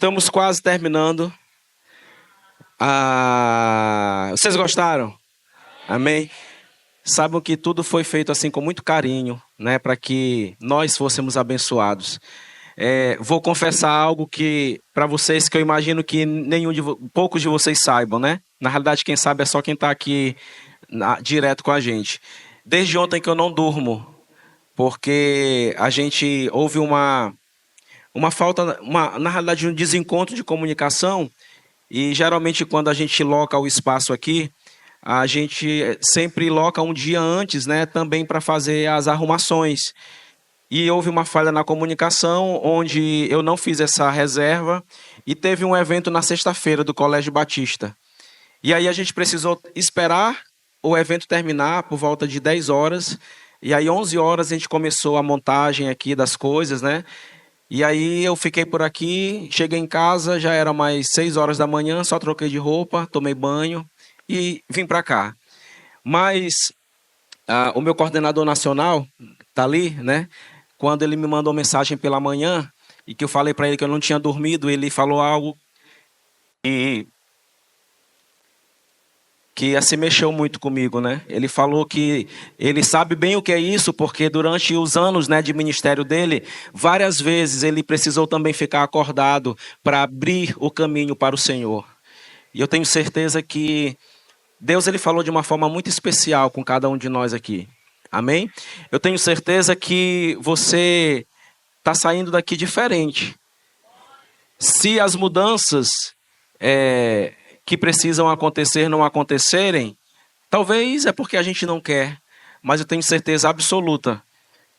Estamos quase terminando. Vocês gostaram? Amém? Sabem que tudo foi feito assim com muito carinho, né, para que nós fôssemos abençoados. Vou confessar algo que para vocês que eu imagino que poucos de vocês saibam, né? Na realidade, quem sabe é só quem está aqui direto com a gente. Desde ontem que eu não durmo, porque a gente houve uma falta, na realidade, um desencontro de comunicação. E geralmente quando a gente loca o espaço aqui, a gente sempre loca um dia antes, né, também para fazer as arrumações. E houve uma falha na comunicação, onde eu não fiz essa reserva, e teve um evento na sexta-feira do Colégio Batista. E aí a gente precisou esperar o evento terminar por volta de 10 horas, e aí 11 horas a gente começou a montagem aqui das coisas, né? E aí eu fiquei por aqui, cheguei em casa, já era mais 6 horas da manhã, só troquei de roupa, tomei banho e vim para cá. Mas o meu coordenador nacional está ali, né? Quando ele me mandou mensagem pela manhã e que eu falei para ele que eu não tinha dormido, ele falou algo que se mexeu muito comigo, né? Ele falou que ele sabe bem o que é isso, porque durante os anos, né, de ministério dele, várias vezes ele precisou também ficar acordado para abrir o caminho para o Senhor. E eu tenho certeza que Deus ele falou de uma forma muito especial com cada um de nós aqui. Amém? Eu tenho certeza que você está saindo daqui diferente. Se as mudanças que precisam acontecer não acontecerem, talvez é porque a gente não quer, mas eu tenho certeza absoluta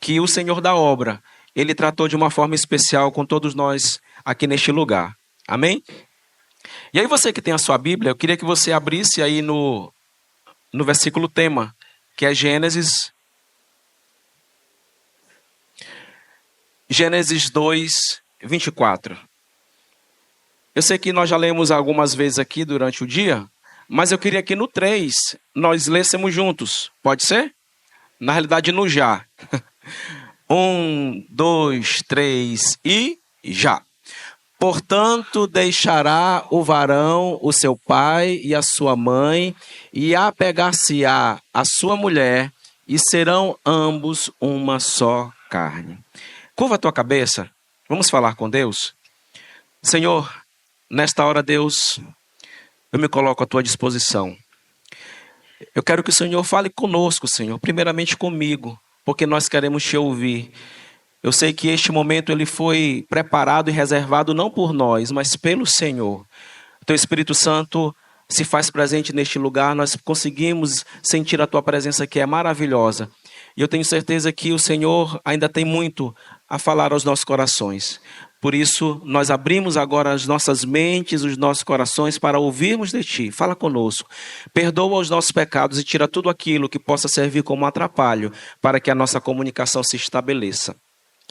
que o Senhor da obra, ele tratou de uma forma especial com todos nós aqui neste lugar. Amém? E aí você que tem a sua Bíblia, eu queria que você abrisse aí no versículo tema, que é Gênesis 2, 24. Eu sei que nós já lemos algumas vezes aqui durante o dia, mas eu queria que no 3 nós lêssemos juntos. Pode ser? Na realidade, no já. 1, 2, 3 e já. Portanto, deixará o varão o seu pai e a sua mãe, e apegar-se-á a sua mulher, e serão ambos uma só carne. Curva a tua cabeça, vamos falar com Deus. Senhor, nesta hora, Deus, eu me coloco à tua disposição. Eu quero que o Senhor fale conosco, Senhor, primeiramente comigo, porque nós queremos te ouvir. Eu sei que este momento ele foi preparado e reservado não por nós, mas pelo Senhor. O teu Espírito Santo se faz presente neste lugar, nós conseguimos sentir a tua presença que é maravilhosa. E eu tenho certeza que o Senhor ainda tem muito a falar aos nossos corações. Por isso, nós abrimos agora as nossas mentes, os nossos corações para ouvirmos de Ti. Fala conosco. Perdoa os nossos pecados e tira tudo aquilo que possa servir como atrapalho para que a nossa comunicação se estabeleça.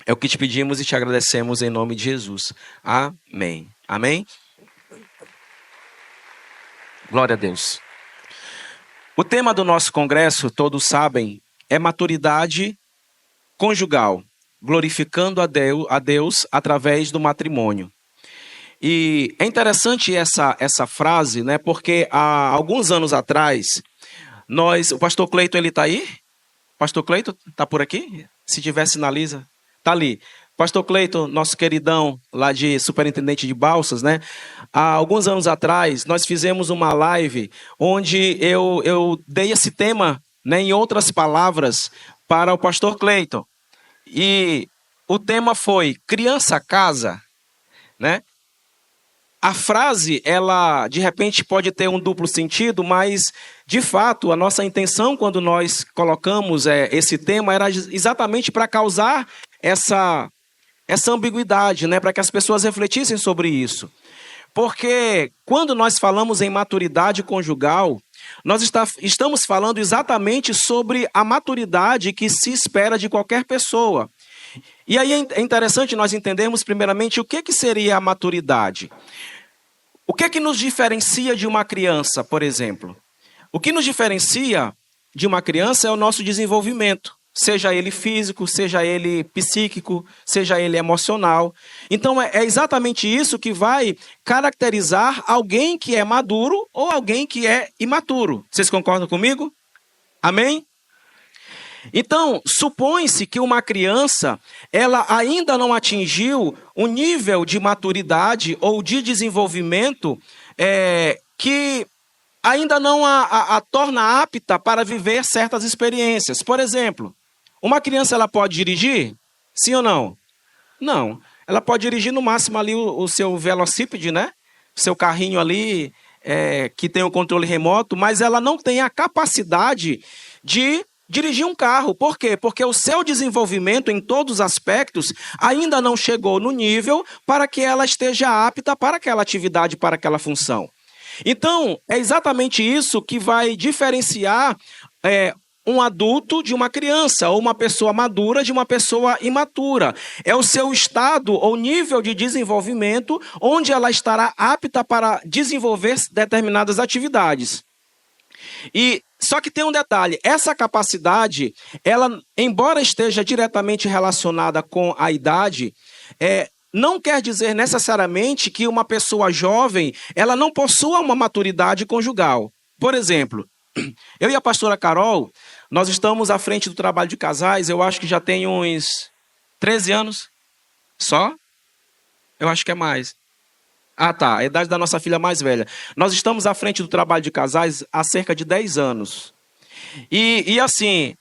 É o que te pedimos e te agradecemos em nome de Jesus. Amém. Amém? Glória a Deus. O tema do nosso congresso, todos sabem, é maturidade conjugal, glorificando a Deus através do matrimônio. E é interessante essa frase, né? Porque há alguns anos atrás, o pastor Cleiton, ele está aí? Pastor Cleiton, está por aqui? Se tiver, sinaliza. Está ali. Pastor Cleiton, nosso queridão lá de superintendente de Balsas, né? Há alguns anos atrás, nós fizemos uma live onde eu dei esse tema, né, em outras palavras, para o pastor Cleiton. E o tema foi criança casa, né? A frase, ela de repente pode ter um duplo sentido, mas de fato a nossa intenção quando nós colocamos esse tema era exatamente para causar essa ambiguidade, né? Para que as pessoas refletissem sobre isso. Porque quando nós falamos em maturidade conjugal, nós estamos falando exatamente sobre a maturidade que se espera de qualquer pessoa. E aí é interessante nós entendermos primeiramente o que seria a maturidade. O que nos diferencia de uma criança, por exemplo? O que nos diferencia de uma criança é o nosso desenvolvimento. seja ele físico, seja ele psíquico, seja ele emocional. Então é exatamente isso que vai caracterizar alguém que é maduro ou alguém que é imaturo. Vocês concordam comigo? Amém? Então, supõe-se que uma criança, ela ainda não atingiu um nível de maturidade ou de desenvolvimento que ainda não a torna apta para viver certas experiências. Por exemplo, uma criança ela pode dirigir? Sim ou não? Não. Ela pode dirigir no máximo ali o seu velocípede, né? Seu carrinho ali, que tem o controle remoto, mas ela não tem a capacidade de dirigir um carro. Por quê? Porque o seu desenvolvimento em todos os aspectos ainda não chegou no nível para que ela esteja apta para aquela atividade, para aquela função. Então, é exatamente isso que vai diferenciar um adulto de uma criança, ou uma pessoa madura de uma pessoa imatura. É o seu estado ou nível de desenvolvimento onde ela estará apta para desenvolver determinadas atividades. Só que tem um detalhe, essa capacidade, ela, embora esteja diretamente relacionada com a idade, não quer dizer necessariamente que uma pessoa jovem, ela não possua uma maturidade conjugal. Por exemplo, eu e a pastora Carol, nós estamos à frente do trabalho de casais, eu acho que já tem uns 13 anos. Só? Eu acho que é mais. Ah, tá. A idade da nossa filha mais velha. Nós estamos à frente do trabalho de casais há cerca de 10 anos. E assim,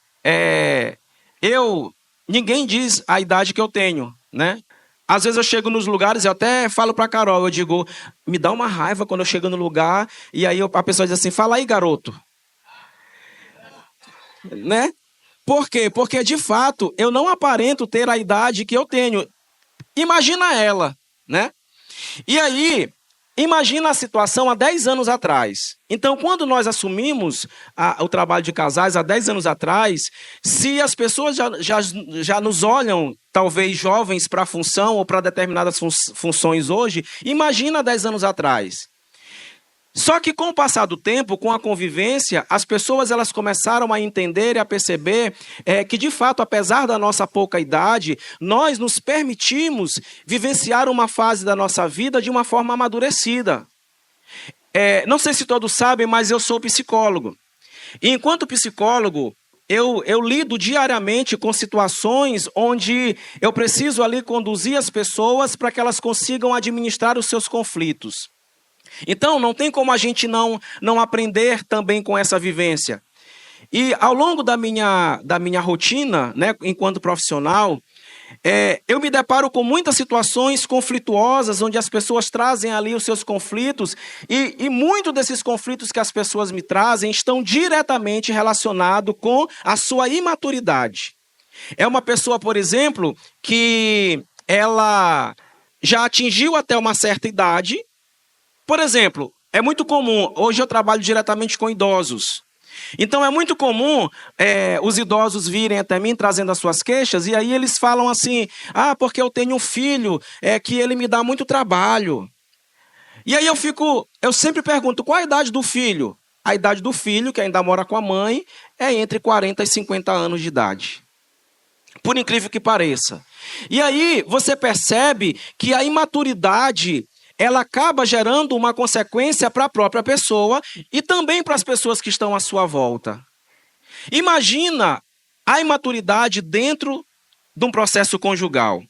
ninguém diz a idade que eu tenho, né? Às vezes eu chego nos lugares e até falo para a Carol, eu digo, me dá uma raiva quando eu chego no lugar e aí a pessoa diz assim, fala aí, garoto. Né? Por quê? Porque de fato eu não aparento ter a idade que eu tenho. Imagina ela, né? E aí, imagina a situação há 10 anos atrás. Então, quando nós assumimos o trabalho de casais há 10 anos atrás, se as pessoas já nos olham, talvez jovens, para a função ou para determinadas funções hoje, imagina 10 anos atrás. Só que com o passar do tempo, com a convivência, as pessoas elas começaram a entender e a perceber que, de fato, apesar da nossa pouca idade, nós nos permitimos vivenciar uma fase da nossa vida de uma forma amadurecida. Não sei se todos sabem, mas eu sou psicólogo. E enquanto psicólogo, eu lido diariamente com situações onde eu preciso ali conduzir as pessoas para que elas consigam administrar os seus conflitos. Então, não tem como a gente não aprender também com essa vivência. E ao longo da minha rotina, né, enquanto profissional, eu me deparo com muitas situações conflituosas, onde as pessoas trazem ali os seus conflitos, e muitos desses conflitos que as pessoas me trazem estão diretamente relacionados com a sua imaturidade. É uma pessoa, por exemplo, que ela já atingiu até uma certa idade. Por exemplo, é muito comum, hoje eu trabalho diretamente com idosos. Então é muito comum os idosos virem até mim trazendo as suas queixas e aí eles falam assim, porque eu tenho um filho que ele me dá muito trabalho. E aí eu sempre pergunto, qual a idade do filho? A idade do filho, que ainda mora com a mãe, é entre 40 e 50 anos de idade. Por incrível que pareça. E aí você percebe que a imaturidade ela acaba gerando uma consequência para a própria pessoa e também para as pessoas que estão à sua volta. Imagina a imaturidade dentro de um processo conjugal.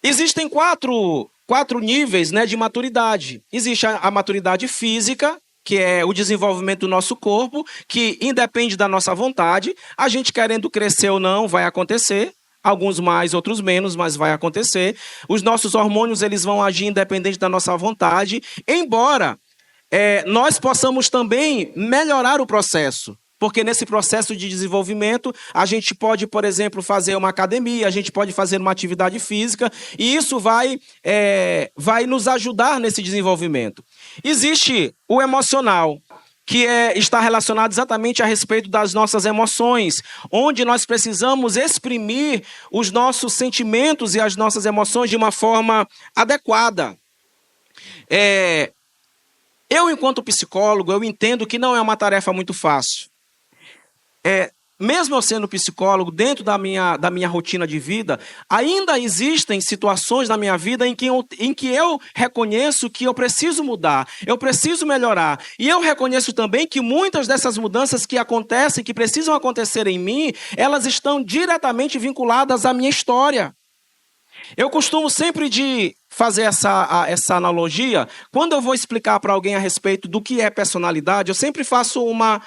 Existem quatro níveis, né, de maturidade. Existe a maturidade física, que é o desenvolvimento do nosso corpo, que independe da nossa vontade. A gente querendo crescer ou não, vai acontecer. Alguns mais, outros menos, mas vai acontecer. Os nossos hormônios eles vão agir independente da nossa vontade, embora nós possamos também melhorar o processo. Porque nesse processo de desenvolvimento, a gente pode, por exemplo, fazer uma academia, a gente pode fazer uma atividade física, e isso vai nos ajudar nesse desenvolvimento. Existe o emocional, que está relacionado exatamente a respeito das nossas emoções, onde nós precisamos exprimir os nossos sentimentos e as nossas emoções de uma forma adequada. Eu, enquanto psicólogo, eu entendo que não é uma tarefa muito fácil. mesmo eu sendo psicólogo, dentro da minha rotina de vida, ainda existem situações na minha vida em que eu reconheço que eu preciso mudar, eu preciso melhorar. E eu reconheço também que muitas dessas mudanças que acontecem, que precisam acontecer em mim, elas estão diretamente vinculadas à minha história. Eu costumo sempre de fazer essa analogia. Quando eu vou explicar para alguém a respeito do que é personalidade, eu sempre faço uma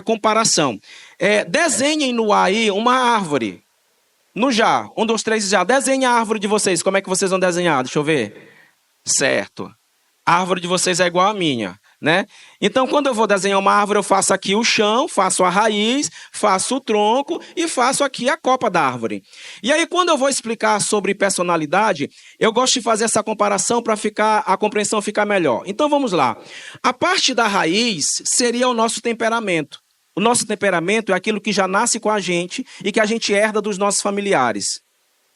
comparação. Desenhem no ar aí uma árvore. No já. 1, 2, 3 já. Desenhem a árvore de vocês. Como é que vocês vão desenhar? Deixa eu ver. Certo. A árvore de vocês é igual à minha, né? Então, quando eu vou desenhar uma árvore, eu faço aqui o chão, faço a raiz, faço o tronco e faço aqui a copa da árvore. E aí, quando eu vou explicar sobre personalidade, eu gosto de fazer essa comparação para a compreensão ficar melhor. Então, vamos lá. A parte da raiz seria o nosso temperamento. O nosso temperamento é aquilo que já nasce com a gente e que a gente herda dos nossos familiares.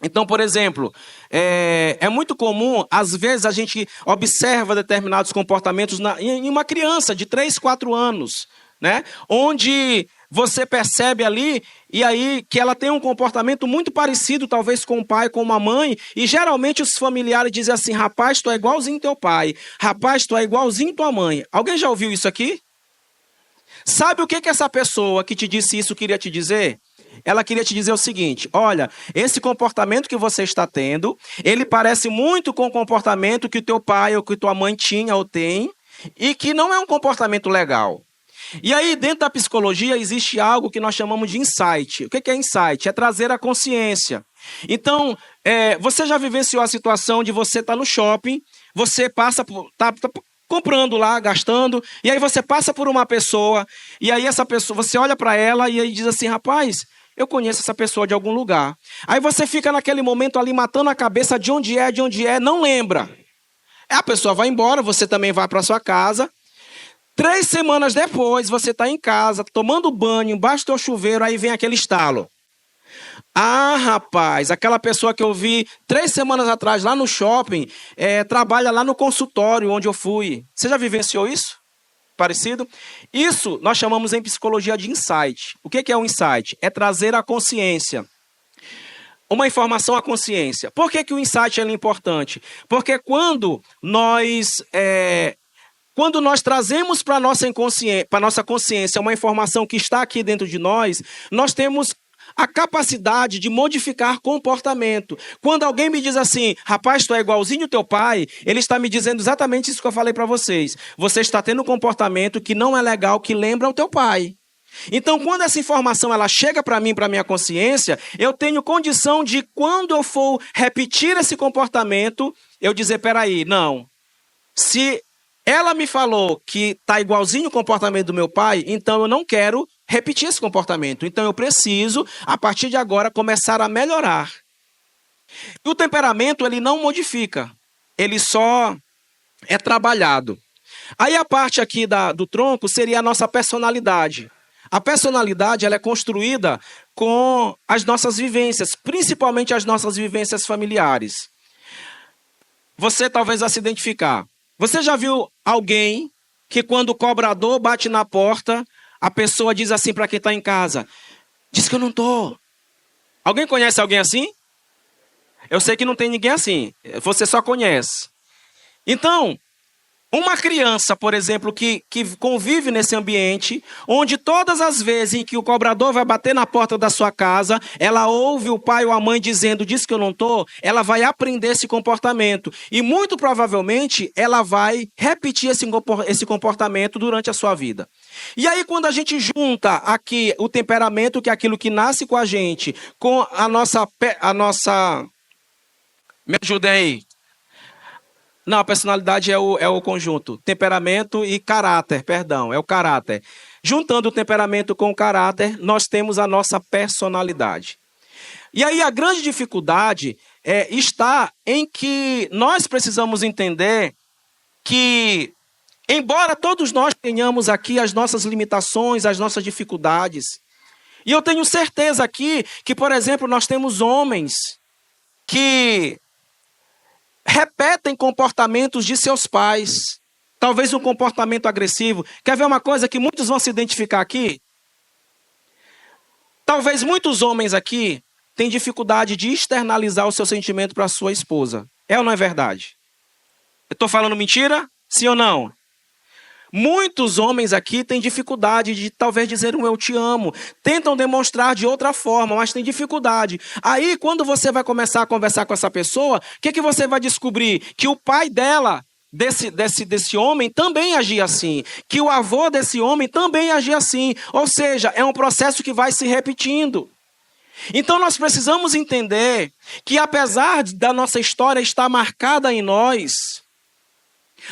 Então, por exemplo, é muito comum, às vezes, a gente observa determinados comportamentos em uma criança de 3, 4 anos, né? Onde você percebe ali, e aí que ela tem um comportamento muito parecido, talvez com o pai, com uma mãe, e geralmente os familiares dizem assim: rapaz, tu é igualzinho teu pai, rapaz, tu é igualzinho tua mãe. Alguém já ouviu isso aqui? Sabe o que essa pessoa que te disse isso queria te dizer? Ela queria te dizer o seguinte: olha, esse comportamento que você está tendo, ele parece muito com o comportamento que o teu pai ou que tua mãe tinha ou tem, e que não é um comportamento legal. E aí, dentro da psicologia, existe algo que nós chamamos de insight. O que é insight? É trazer a consciência. Então, você já vivenciou a situação de você estar no shopping, você passa por... tá comprando lá, gastando, e aí você passa por uma pessoa, e aí essa pessoa, você olha para ela e aí diz assim: rapaz, eu conheço essa pessoa de algum lugar. Aí você fica naquele momento ali matando a cabeça de onde é, não lembra. A pessoa vai embora, você também vai para sua casa. 3 semanas depois, você está em casa, tomando banho, embaixo do teu chuveiro, aí vem aquele estalo. Ah, rapaz, aquela pessoa que eu vi 3 semanas atrás lá no shopping, trabalha lá no consultório onde eu fui. Você já vivenciou isso? Parecido? Isso nós chamamos em psicologia de insight. O que é um insight? É trazer a consciência. Uma informação à consciência. Por que o insight é importante? Porque quando nós trazemos para a nossa consciência uma informação que está aqui dentro de nós, nós temos a capacidade de modificar comportamento. Quando alguém me diz assim: rapaz, tu é igualzinho teu pai, ele está me dizendo exatamente isso que eu falei para vocês. Você está tendo um comportamento que não é legal, que lembra o teu pai. Então, quando essa informação ela chega para mim, para a minha consciência, eu tenho condição de, quando eu for repetir esse comportamento, eu dizer: peraí, não. Se ela me falou que está igualzinho o comportamento do meu pai, então eu não quero repetir esse comportamento. Então eu preciso, a partir de agora, começar a melhorar. E o temperamento, ele não modifica. Ele só é trabalhado. Aí a parte aqui do tronco seria a nossa personalidade. A personalidade, ela é construída com as nossas vivências, principalmente as nossas vivências familiares. Você talvez vai se identificar. Você já viu alguém que, quando o cobrador bate na porta, a pessoa diz assim para quem está em casa: diz que eu não estou. Alguém conhece alguém assim? Eu sei que não tem ninguém assim. Você só conhece. Então, uma criança, por exemplo, que convive nesse ambiente, onde todas as vezes em que o cobrador vai bater na porta da sua casa, ela ouve o pai ou a mãe dizendo: diz que eu não estou, ela vai aprender esse comportamento. E muito provavelmente ela vai repetir esse comportamento durante a sua vida. E aí, quando a gente junta aqui o temperamento, que é aquilo que nasce com a gente, com a nossa... Me ajudem aí. Não, a personalidade é o conjunto. Temperamento e caráter, perdão, é o caráter. Juntando o temperamento com o caráter, nós temos a nossa personalidade. E aí a grande dificuldade está em que nós precisamos entender que, embora todos nós tenhamos aqui as nossas limitações, as nossas dificuldades, e eu tenho certeza aqui que, por exemplo, nós temos homens que repetem comportamentos de seus pais. Talvez um comportamento agressivo. Quer ver uma coisa que muitos vão se identificar aqui? Talvez muitos homens aqui tenham dificuldade de externalizar o seu sentimento para a sua esposa. É ou não é verdade? Eu estou falando mentira? Sim ou não? Muitos homens aqui têm dificuldade de talvez dizer um eu te amo. Tentam demonstrar de outra forma, mas têm dificuldade. Aí, quando você vai começar a conversar com essa pessoa, o que você vai descobrir? Que o pai dela, desse homem, também agia assim. Que o avô desse homem também agia assim. Ou seja, é um processo que vai se repetindo. Então nós precisamos entender que apesar da nossa história estar marcada em nós,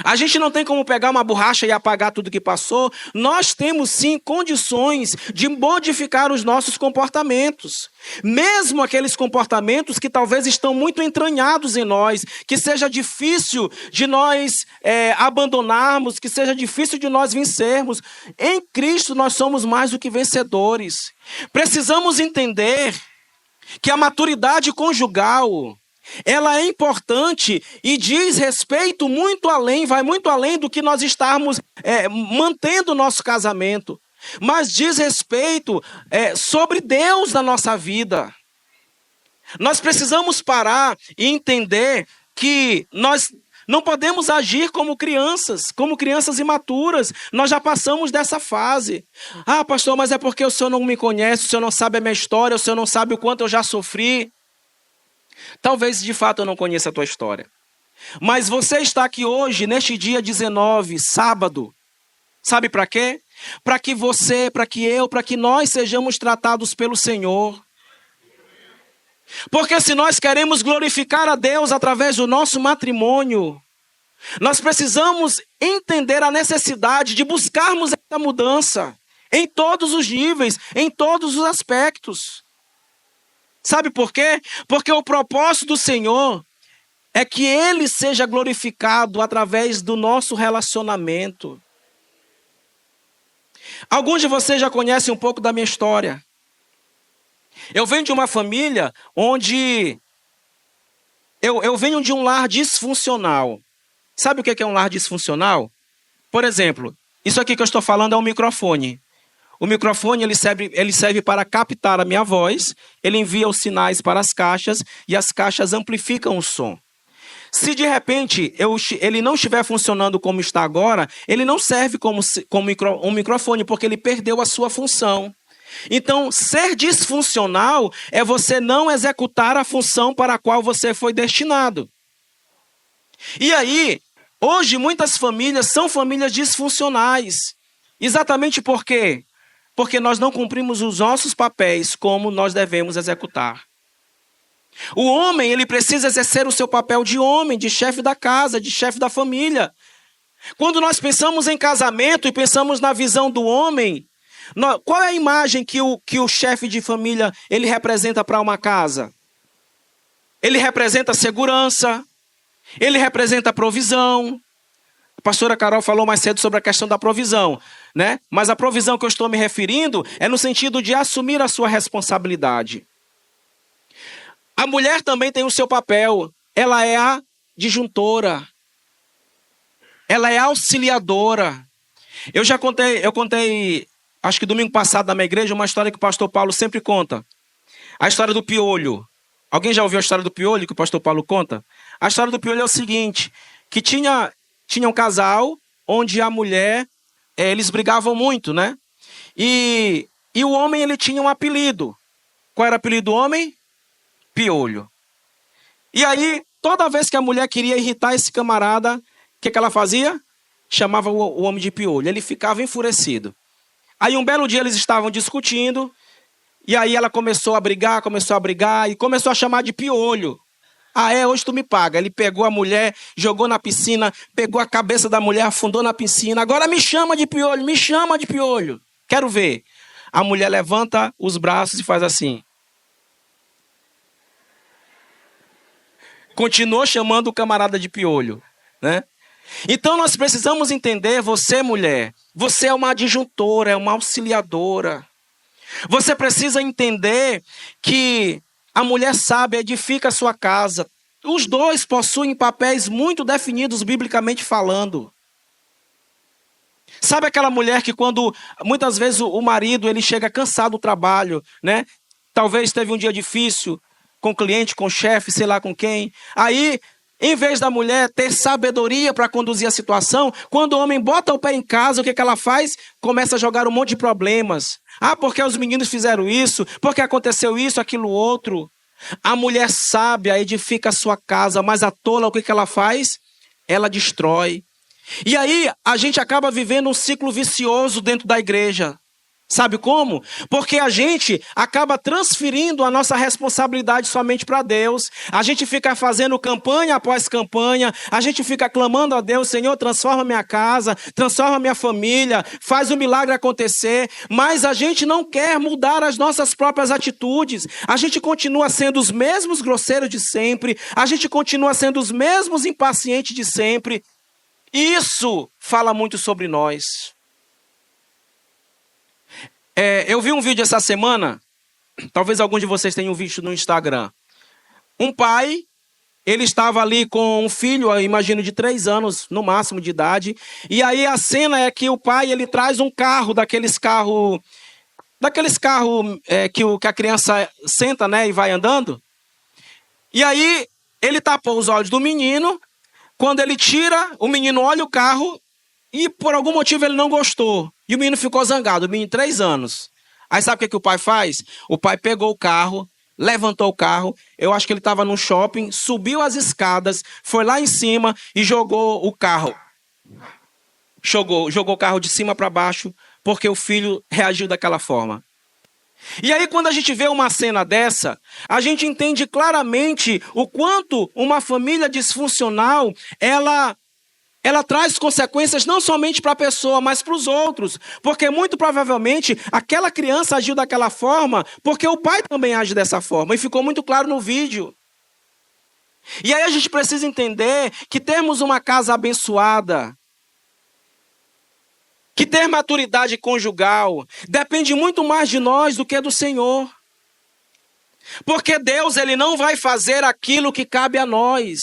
a gente não tem como pegar uma borracha e apagar tudo que passou. Nós temos sim condições de modificar os nossos comportamentos. Mesmo aqueles comportamentos que talvez estão muito entranhados em nós, que seja difícil de nós abandonarmos, que seja difícil de nós vencermos. Em Cristo nós somos mais do que vencedores. Precisamos entender que a maturidade conjugal, ela é importante e diz respeito muito além, vai muito além do que nós estarmos mantendo o nosso casamento. Mas diz respeito sobre Deus na nossa vida. Nós precisamos parar e entender que nós não podemos agir como crianças imaturas. Nós já passamos dessa fase. Ah, pastor, mas é porque o senhor não me conhece, o senhor não sabe a minha história, o senhor não sabe o quanto eu já sofri. Talvez de fato eu não conheça a tua história. Mas você está aqui hoje, neste dia 19, sábado. Sabe para quê? Para que você, para que eu, para que nós sejamos tratados pelo Senhor. Porque se nós queremos glorificar a Deus através do nosso matrimônio, nós precisamos entender a necessidade de buscarmos essa mudança em todos os níveis, em todos os aspectos. Sabe por quê? Porque o propósito do Senhor é que Ele seja glorificado através do nosso relacionamento. Alguns de vocês já conhecem um pouco da minha história. Eu venho de uma família onde eu venho de um lar disfuncional. Sabe o que é um lar disfuncional? Por exemplo, isso aqui que eu estou falando é um microfone. O microfone ele serve para captar a minha voz, ele envia os sinais para as caixas e as caixas amplificam o som. Se de repente ele não estiver funcionando como está agora, ele não serve como um microfone, porque ele perdeu a sua função. Então, ser disfuncional é você não executar a função para a qual você foi destinado. E aí, hoje muitas famílias são famílias disfuncionais. Exatamente por quê? Porque nós não cumprimos os nossos papéis como nós devemos executar. O homem, ele precisa exercer o seu papel de homem, de chefe da casa, de chefe da família. Quando nós pensamos em casamento e pensamos na visão do homem, qual é a imagem que o chefe de família ele representa para uma casa? Ele representa segurança, ele representa provisão. A pastora Carol falou mais cedo sobre a questão da provisão, né? Mas a provisão que eu estou me referindo é no sentido de assumir a sua responsabilidade. A mulher também tem o seu papel. Ela é a disjuntora. Ela é a auxiliadora. Eu contei, acho que domingo passado na minha igreja, uma história que o pastor Paulo sempre conta. A história do piolho. Alguém já ouviu a história do piolho que o pastor Paulo conta? A história do piolho é o seguinte, que tinha um casal onde a mulher, eles brigavam muito, né? E o homem, ele tinha um apelido. Qual era o apelido do homem? Piolho. E aí, toda vez que a mulher queria irritar esse camarada, o que ela fazia? Chamava o homem de piolho. Ele ficava enfurecido. Aí um belo dia eles estavam discutindo, e aí ela começou a brigar e começou a chamar de piolho. Ah, hoje tu me paga. Ele pegou a mulher, jogou na piscina, pegou a cabeça da mulher, afundou na piscina. Agora me chama de piolho, me chama de piolho. Quero ver. A mulher levanta os braços e faz assim. Continuou chamando o camarada de piolho, né? Então nós precisamos entender, você mulher, você é uma adjuntora, é uma auxiliadora. Você precisa entender que a mulher sábia edifica a sua casa. Os dois possuem papéis muito definidos biblicamente falando. Sabe aquela mulher que quando, muitas vezes o marido, ele chega cansado do trabalho, né? Talvez teve um dia difícil com o cliente, com o chefe, sei lá com quem. Aí, em vez da mulher ter sabedoria para conduzir a situação, quando o homem bota o pé em casa, o que ela faz? Começa a jogar um monte de problemas. Ah, porque os meninos fizeram isso, porque aconteceu isso, aquilo, outro. A mulher sábia edifica a sua casa, mas a tola, o que ela faz? Ela destrói. E aí, a gente acaba vivendo um ciclo vicioso dentro da igreja. Sabe como? Porque a gente acaba transferindo a nossa responsabilidade somente para Deus. A gente fica fazendo campanha após campanha. A gente fica clamando a Deus: Senhor, transforma minha casa, transforma minha família, faz o milagre acontecer. Mas a gente não quer mudar as nossas próprias atitudes. A gente continua sendo os mesmos grosseiros de sempre. A gente continua sendo os mesmos impacientes de sempre. Isso fala muito sobre nós. Eu vi um vídeo essa semana, talvez alguns de vocês tenham visto no Instagram. Um pai, ele estava ali com um filho, eu imagino de 3 anos, no máximo de idade. E aí a cena é que o pai, ele traz um carro, daqueles carros que a criança senta, né, e vai andando. E aí ele tapou os olhos do menino. Quando ele tira, o menino olha o carro e por algum motivo ele não gostou. E o menino ficou zangado, o menino de 3 anos. Aí sabe o que o pai faz? O pai pegou o carro, levantou o carro, eu acho que ele estava no shopping, subiu as escadas, foi lá em cima e jogou o carro. Jogou o carro de cima para baixo, porque o filho reagiu daquela forma. E aí, quando a gente vê uma cena dessa, a gente entende claramente o quanto uma família disfuncional, ela traz consequências não somente para a pessoa, mas para os outros. Porque muito provavelmente aquela criança agiu daquela forma porque o pai também age dessa forma. E ficou muito claro no vídeo. E aí a gente precisa entender que termos uma casa abençoada, que ter maturidade conjugal, depende muito mais de nós do que do Senhor. Porque Deus, ele não vai fazer aquilo que cabe a nós.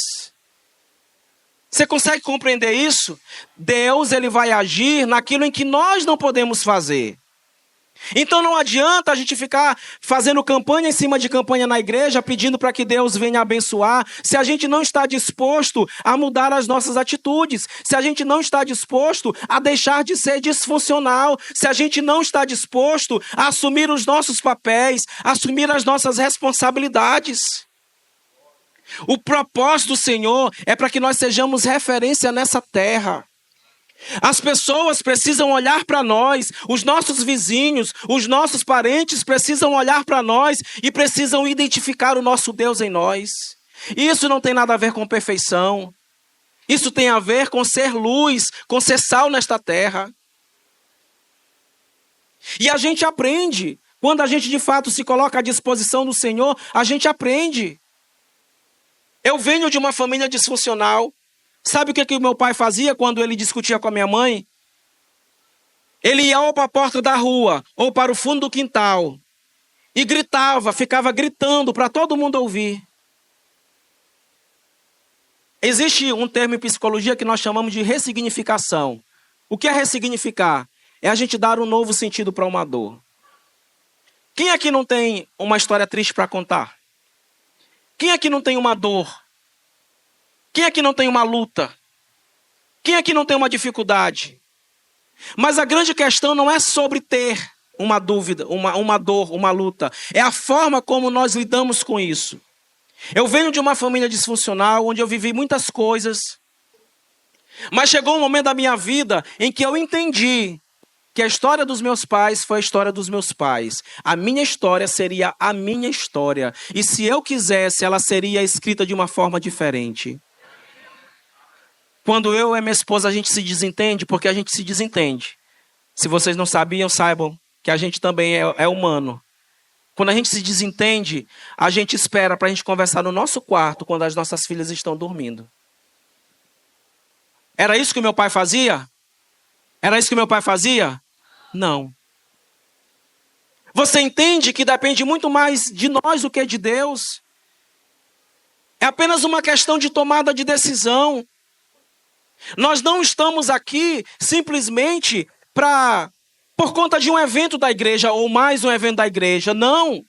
Você consegue compreender isso? Deus, ele vai agir naquilo em que nós não podemos fazer. Então não adianta a gente ficar fazendo campanha em cima de campanha na igreja, pedindo para que Deus venha abençoar, se a gente não está disposto a mudar as nossas atitudes, se a gente não está disposto a deixar de ser disfuncional, se a gente não está disposto a assumir os nossos papéis, assumir as nossas responsabilidades. O propósito do Senhor é para que nós sejamos referência nessa terra. As pessoas precisam olhar para nós, os nossos vizinhos, os nossos parentes precisam olhar para nós e precisam identificar o nosso Deus em nós. Isso não tem nada a ver com perfeição. Isso tem a ver com ser luz, com ser sal nesta terra. E a gente aprende. Quando a gente de fato se coloca à disposição do Senhor, a gente aprende. Eu venho de uma família disfuncional. Sabe o que o meu pai fazia quando ele discutia com a minha mãe? Ele ia ou para a porta da rua, ou para o fundo do quintal. E gritava, ficava gritando para todo mundo ouvir. Existe um termo em psicologia que nós chamamos de ressignificação. O que é ressignificar? É a gente dar um novo sentido para uma dor. Quem aqui não tem uma história triste para contar? Quem aqui não tem uma dor? Quem aqui não tem uma luta? Quem aqui não tem uma dificuldade? Mas a grande questão não é sobre ter uma dúvida, uma dor, uma luta. É a forma como nós lidamos com isso. Eu venho de uma família disfuncional, onde eu vivi muitas coisas. Mas chegou um momento da minha vida em que eu entendi que a história dos meus pais foi a história dos meus pais. A minha história seria a minha história. E se eu quisesse, ela seria escrita de uma forma diferente. Quando eu e minha esposa a gente se desentende, porque a gente se desentende. Se vocês não sabiam, saibam que a gente também é humano. Quando a gente se desentende, a gente espera para a gente conversar no nosso quarto quando as nossas filhas estão dormindo. Era isso que meu pai fazia? Era isso que meu pai fazia? Não. Você entende que depende muito mais de nós do que de Deus? É apenas uma questão de tomada de decisão. Nós não estamos aqui simplesmente por conta de um evento da igreja ou mais um evento da igreja. Não.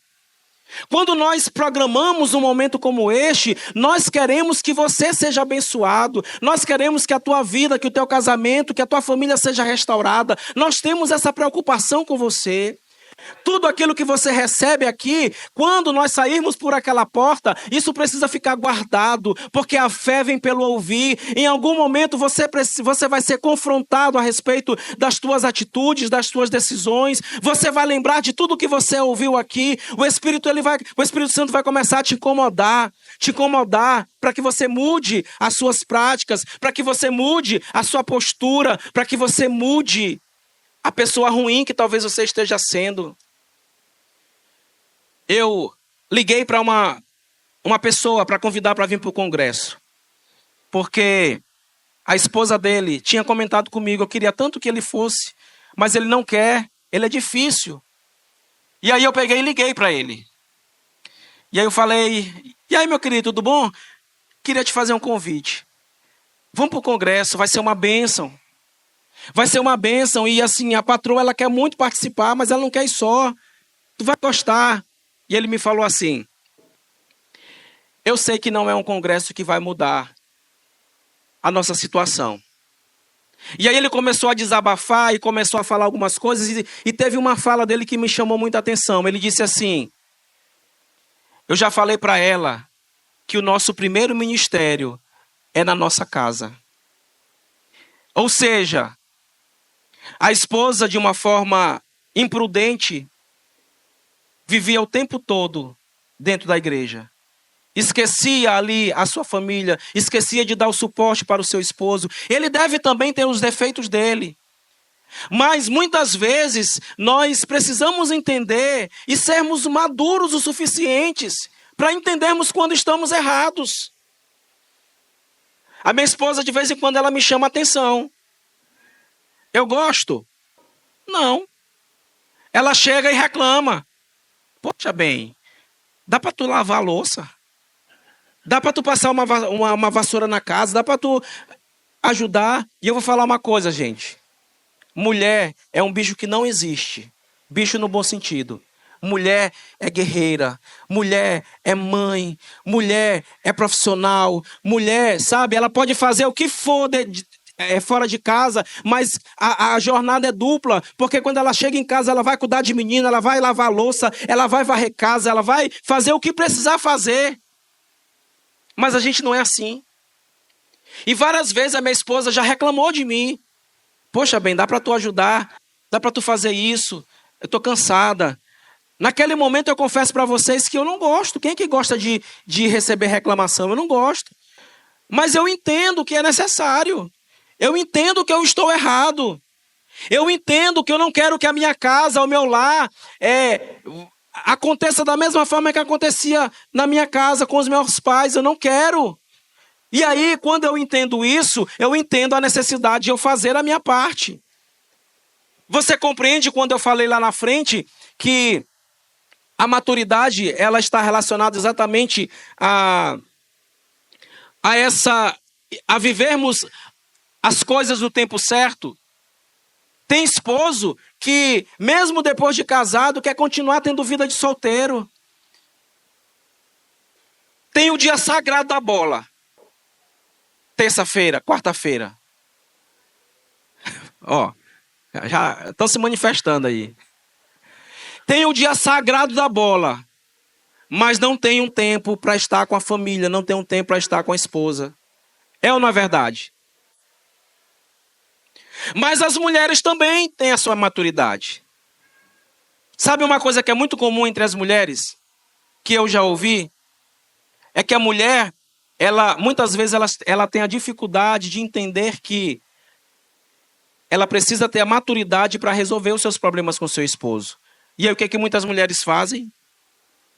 Quando nós programamos um momento como este, nós queremos que você seja abençoado. Nós queremos que a tua vida, que o teu casamento, que a tua família seja restaurada. Nós temos essa preocupação com você. Tudo aquilo que você recebe aqui, quando nós sairmos por aquela porta, isso precisa ficar guardado, porque a fé vem pelo ouvir. Em algum momento você vai ser confrontado a respeito das tuas atitudes, das tuas decisões. Você vai lembrar de tudo que você ouviu aqui. O Espírito Santo vai começar a te incomodar para que você mude as suas práticas, para que você mude a sua postura, para que você mude a pessoa ruim que talvez você esteja sendo. Eu liguei para uma pessoa para convidar para vir para o congresso. Porque a esposa dele tinha comentado comigo, eu queria tanto que ele fosse, mas ele não quer, ele é difícil. E aí eu peguei e liguei para ele. E aí eu falei, e aí meu querido, tudo bom? Queria te fazer um convite. Vamos para o congresso, vai ser uma bênção. Vai ser uma bênção e assim, a patroa ela quer muito participar, mas ela não quer ir só. Tu vai gostar. E ele me falou assim, eu sei que não é um congresso que vai mudar a nossa situação. E aí ele começou a desabafar e começou a falar algumas coisas e teve uma fala dele que me chamou muita atenção. Ele disse assim, eu já falei para ela que o nosso primeiro ministério é na nossa casa. Ou seja, a esposa, de uma forma imprudente, vivia o tempo todo dentro da igreja. Esquecia ali a sua família, esquecia de dar o suporte para o seu esposo. Ele deve também ter os defeitos dele. Mas muitas vezes nós precisamos entender e sermos maduros o suficientes para entendermos quando estamos errados. A minha esposa, de vez em quando, ela me chama a atenção. Eu gosto? Não. Ela chega e reclama. Poxa bem, dá para tu lavar a louça? Dá para tu passar uma vassoura na casa? Dá para tu ajudar? E eu vou falar uma coisa, gente. Mulher é um bicho que não existe. Bicho no bom sentido. Mulher é guerreira. Mulher é mãe. Mulher é profissional. Mulher, sabe, ela pode fazer o que for fora de casa, mas a jornada é dupla, porque quando ela chega em casa, ela vai cuidar de menino, ela vai lavar a louça, ela vai varrer casa, ela vai fazer o que precisar fazer. Mas a gente não é assim. E várias vezes a minha esposa já reclamou de mim. Poxa bem, dá para tu ajudar, dá para tu fazer isso, eu estou cansada. Naquele momento eu confesso para vocês que eu não gosto. Quem é que gosta de receber reclamação? Eu não gosto. Mas eu entendo que é necessário. Eu entendo que eu estou errado. Eu entendo que eu não quero que a minha casa, o meu lar, aconteça da mesma forma que acontecia na minha casa com os meus pais. Eu não quero. E aí, quando eu entendo isso, eu entendo a necessidade de eu fazer a minha parte. Você compreende quando eu falei lá na frente que a maturidade ela está relacionada exatamente a vivermos as coisas no tempo certo? Tem esposo que, mesmo depois de casado, quer continuar tendo vida de solteiro. Tem o dia sagrado da bola. Terça-feira, quarta-feira. Ó, já estão se manifestando aí. Tem o dia sagrado da bola, mas não tem um tempo para estar com a família, não tem um tempo para estar com a esposa. É ou não é verdade? Mas as mulheres também têm a sua maturidade. Sabe uma coisa que é muito comum entre as mulheres, que eu já ouvi? É que a mulher, muitas vezes ela tem a dificuldade de entender que ela precisa ter a maturidade para resolver os seus problemas com seu esposo. E aí o que muitas mulheres fazem?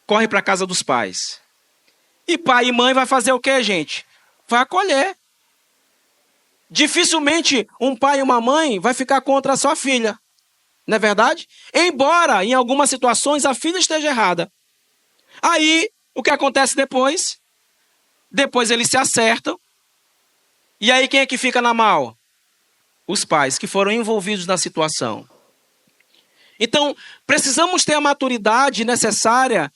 Corre para a casa dos pais. E pai e mãe vai fazer o quê, gente? Vai acolher. Dificilmente um pai e uma mãe vai ficar contra a sua filha. Não é verdade? Embora, em algumas situações, a filha esteja errada. Aí, o que acontece depois? Depois eles se acertam. E aí quem é que fica na mal? Os pais que foram envolvidos na situação. Então, precisamos ter a maturidade necessária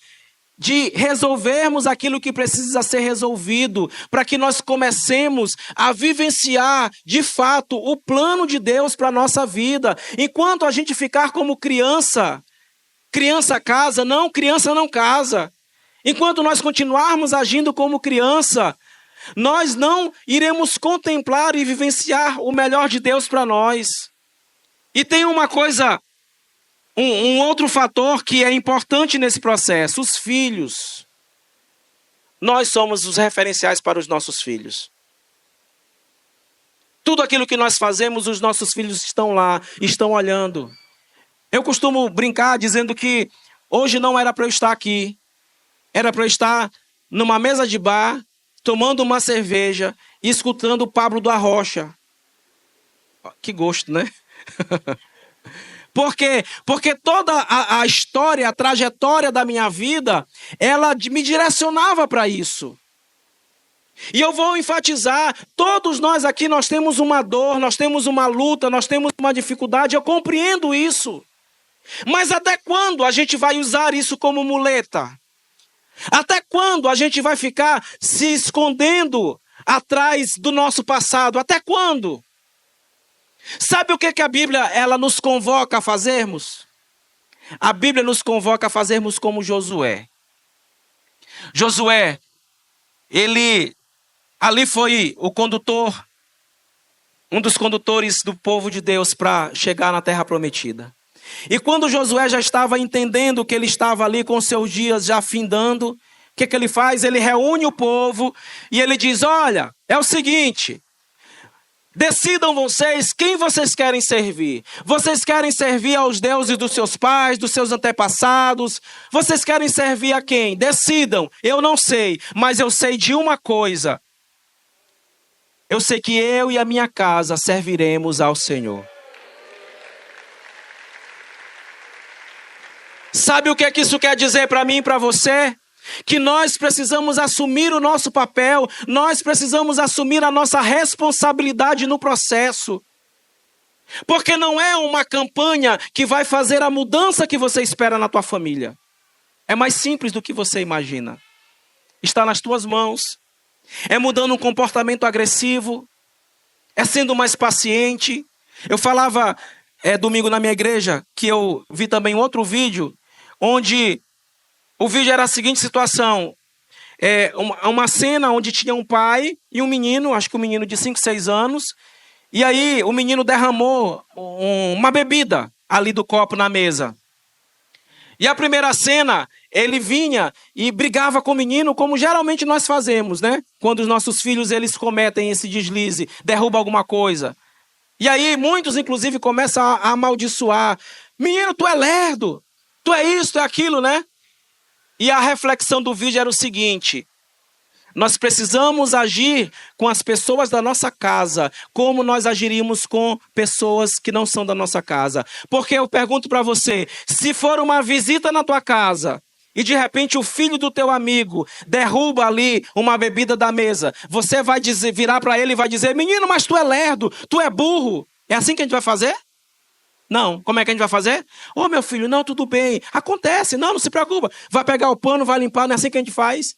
de resolvermos aquilo que precisa ser resolvido, para que nós comecemos a vivenciar, de fato, o plano de Deus para a nossa vida. Enquanto a gente ficar como criança, criança casa, não, criança não casa. Enquanto nós continuarmos agindo como criança, nós não iremos contemplar e vivenciar o melhor de Deus para nós. E tem uma coisa, um outro fator que é importante nesse processo: os filhos. Nós somos os referenciais para os nossos filhos. Tudo aquilo que nós fazemos, os nossos filhos estão lá, estão olhando. Eu costumo brincar dizendo que hoje não era para eu estar aqui. Era para eu estar numa mesa de bar, tomando uma cerveja e escutando o Pablo da Rocha. Que gosto, né? Por quê? Porque toda a história, a trajetória da minha vida, ela me direcionava para isso. E eu vou enfatizar, todos nós aqui, nós temos uma dor, nós temos uma luta, nós temos uma dificuldade, eu compreendo isso. Mas até quando a gente vai usar isso como muleta? Até quando a gente vai ficar se escondendo atrás do nosso passado? Até quando? Sabe o que a Bíblia ela nos convoca a fazermos? A Bíblia nos convoca a fazermos como Josué. Josué, ele ali foi o condutor, um dos condutores do povo de Deus para chegar na terra prometida. E quando Josué já estava entendendo que ele estava ali com seus dias já findando, o que ele faz? Ele reúne o povo e ele diz: olha, é o seguinte, decidam vocês quem vocês querem servir. Vocês querem servir aos deuses dos seus pais, dos seus antepassados? Vocês querem servir a quem? Decidam. Eu não sei, mas eu sei de uma coisa. Eu sei que eu e a minha casa serviremos ao Senhor. Sabe o que isso quer dizer para mim e para você? Que nós precisamos assumir o nosso papel, nós precisamos assumir a nossa responsabilidade no processo. Porque não é uma campanha que vai fazer a mudança que você espera na tua família. É mais simples do que você imagina. Está nas tuas mãos. É mudando um comportamento agressivo. É sendo mais paciente. Eu falava domingo na minha igreja, que eu vi também outro vídeo, onde o vídeo era a seguinte situação. Uma cena onde tinha um pai e um menino, acho que um menino de 5, 6 anos. E aí o menino derramou uma bebida ali do copo na mesa. E a primeira cena, ele vinha e brigava com o menino, como geralmente nós fazemos, né? Quando os nossos filhos eles cometem esse deslize, derrubam alguma coisa. E aí muitos, inclusive, começam a amaldiçoar. Menino, tu é lerdo. Tu é isso, tu é aquilo, né? E a reflexão do vídeo era o seguinte: nós precisamos agir com as pessoas da nossa casa como nós agiríamos com pessoas que não são da nossa casa. Porque eu pergunto para você, se for uma visita na tua casa e de repente o filho do teu amigo derruba ali uma bebida da mesa, você vai virar para ele e vai dizer: menino, mas tu é lerdo, tu é burro. É assim que a gente vai fazer? Não. Como é que a gente vai fazer? Ô, meu filho, não, tudo bem. Acontece, não se preocupa. Vai pegar o pano, vai limpar, não é assim que a gente faz.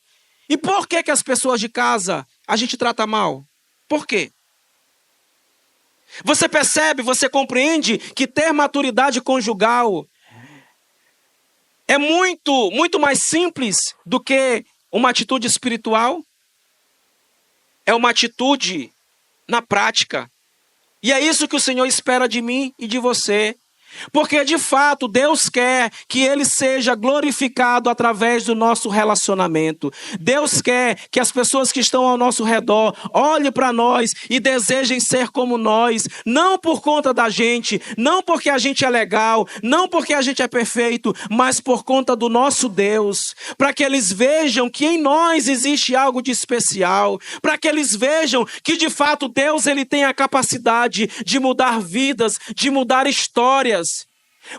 E por que as pessoas de casa a gente trata mal? Por quê? Você percebe, você compreende que ter maturidade conjugal é muito, muito mais simples do que uma atitude espiritual? É uma atitude na prática. E é isso que o Senhor espera de mim e de você. Porque, de fato, Deus quer que Ele seja glorificado através do nosso relacionamento. Deus quer que as pessoas que estão ao nosso redor olhem para nós e desejem ser como nós. Não por conta da gente, não porque a gente é legal, não porque a gente é perfeito, mas por conta do nosso Deus. Para que eles vejam que em nós existe algo de especial. Para que eles vejam que, de fato, Deus ele tem a capacidade de mudar vidas, de mudar histórias.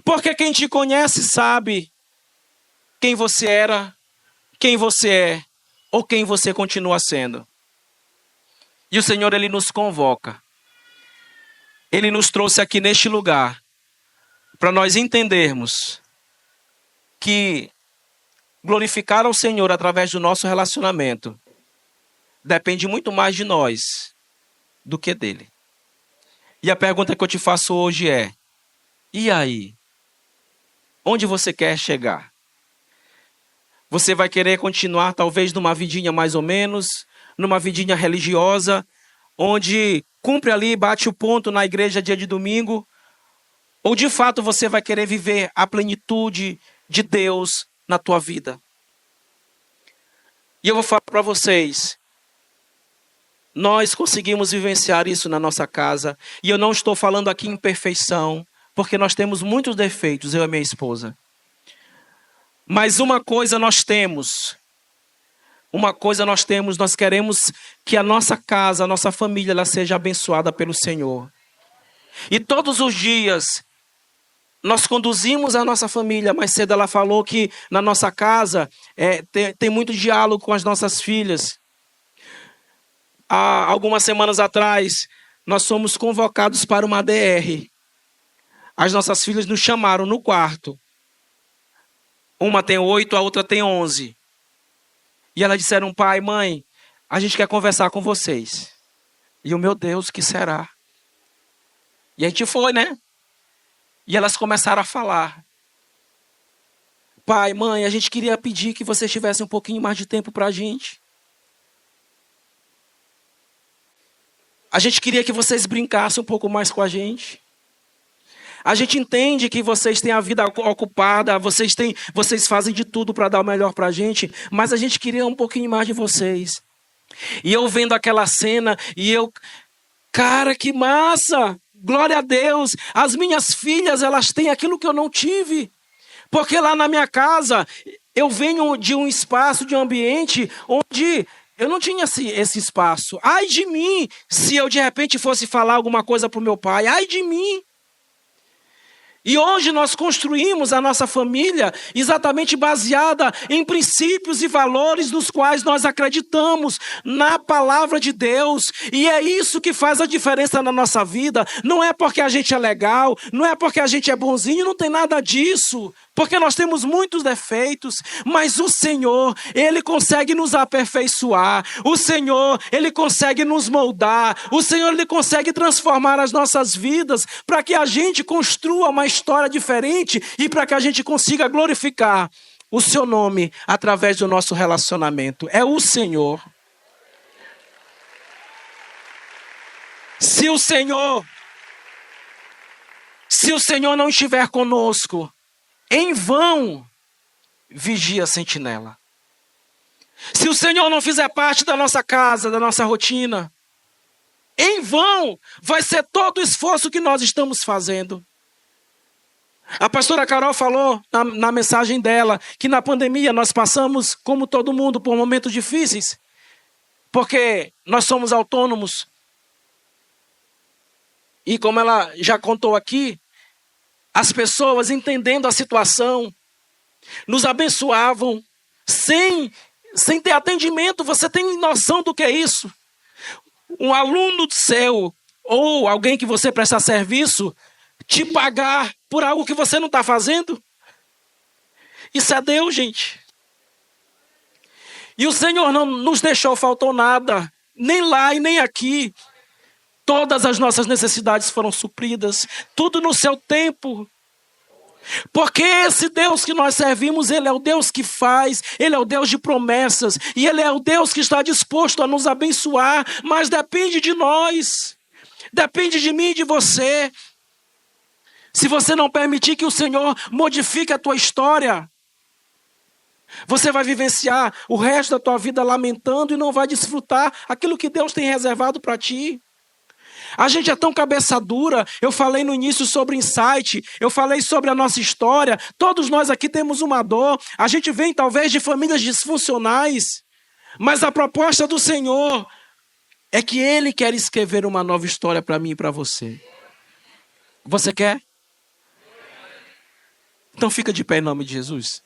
Porque quem te conhece sabe quem você era, quem você é ou quem você continua sendo. E o Senhor, Ele nos convoca. Ele nos trouxe aqui neste lugar para nós entendermos que glorificar ao Senhor através do nosso relacionamento depende muito mais de nós do que dele. E a pergunta que eu te faço hoje é: e aí? Onde você quer chegar? Você vai querer continuar talvez numa vidinha mais ou menos, numa vidinha religiosa, onde cumpre ali, bate o ponto na igreja dia de domingo? Ou de fato você vai querer viver a plenitude de Deus na tua vida? E eu vou falar para vocês, nós conseguimos vivenciar isso na nossa casa. E eu não estou falando aqui em perfeição, porque nós temos muitos defeitos, eu e minha esposa. Mas uma coisa nós temos, nós queremos que a nossa casa, a nossa família, ela seja abençoada pelo Senhor. E todos os dias, nós conduzimos a nossa família. Mais cedo ela falou que na nossa casa tem muito diálogo com as nossas filhas. Há algumas semanas atrás, nós fomos convocados para uma DR. As nossas filhas nos chamaram no quarto. Uma tem 8, a outra tem 11. E elas disseram: pai, mãe, a gente quer conversar com vocês. E eu, meu Deus, o que será? E a gente foi, né? E elas começaram a falar: pai, mãe, a gente queria pedir que vocês tivessem um pouquinho mais de tempo para a gente. A gente queria que vocês brincassem um pouco mais com a gente. A gente entende que vocês têm a vida ocupada, vocês fazem de tudo para dar o melhor para a gente, mas a gente queria um pouquinho mais de vocês. E eu vendo aquela cena, cara, que massa! Glória a Deus! As minhas filhas, elas têm aquilo que eu não tive. Porque lá na minha casa, eu venho de um espaço, de um ambiente onde eu não tinha esse espaço. Ai de mim, se eu de repente fosse falar alguma coisa para o meu pai. Ai de mim. E hoje nós construímos a nossa família exatamente baseada em princípios e valores nos quais nós acreditamos na palavra de Deus. E é isso que faz a diferença na nossa vida. Não é porque a gente é legal, não é porque a gente é bonzinho, não tem nada disso. Porque nós temos muitos defeitos, mas o Senhor, Ele consegue nos aperfeiçoar. O Senhor, Ele consegue nos moldar. O Senhor, Ele consegue transformar as nossas vidas para que a gente construa uma história diferente e para que a gente consiga glorificar o Seu nome através do nosso relacionamento. É o Senhor. Se o Senhor não estiver conosco, em vão vigia a sentinela. Se o Senhor não fizer parte da nossa casa, da nossa rotina, em vão vai ser todo o esforço que nós estamos fazendo. A pastora Carol falou na mensagem dela que na pandemia nós passamos, como todo mundo, por momentos difíceis, porque nós somos autônomos. E como ela já contou aqui, as pessoas, entendendo a situação, nos abençoavam sem ter atendimento. Você tem noção do que é isso? Um aluno do céu ou alguém que você presta serviço te pagar por algo que você não está fazendo? Isso é Deus, gente. E o Senhor não nos deixou, faltou nada, nem lá e nem aqui. Todas as nossas necessidades foram supridas, tudo no seu tempo. Porque esse Deus que nós servimos, Ele é o Deus que faz, Ele é o Deus de promessas, e Ele é o Deus que está disposto a nos abençoar, mas depende de nós, depende de mim e de você. Se você não permitir que o Senhor modifique a tua história, você vai vivenciar o resto da tua vida lamentando e não vai desfrutar aquilo que Deus tem reservado para ti. A gente é tão cabeça dura. Eu falei no início sobre insight, eu falei sobre a nossa história. Todos nós aqui temos uma dor. A gente vem talvez de famílias disfuncionais, mas a proposta do Senhor é que Ele quer escrever uma nova história para mim e para você. Você quer? Então fica de pé em nome de Jesus.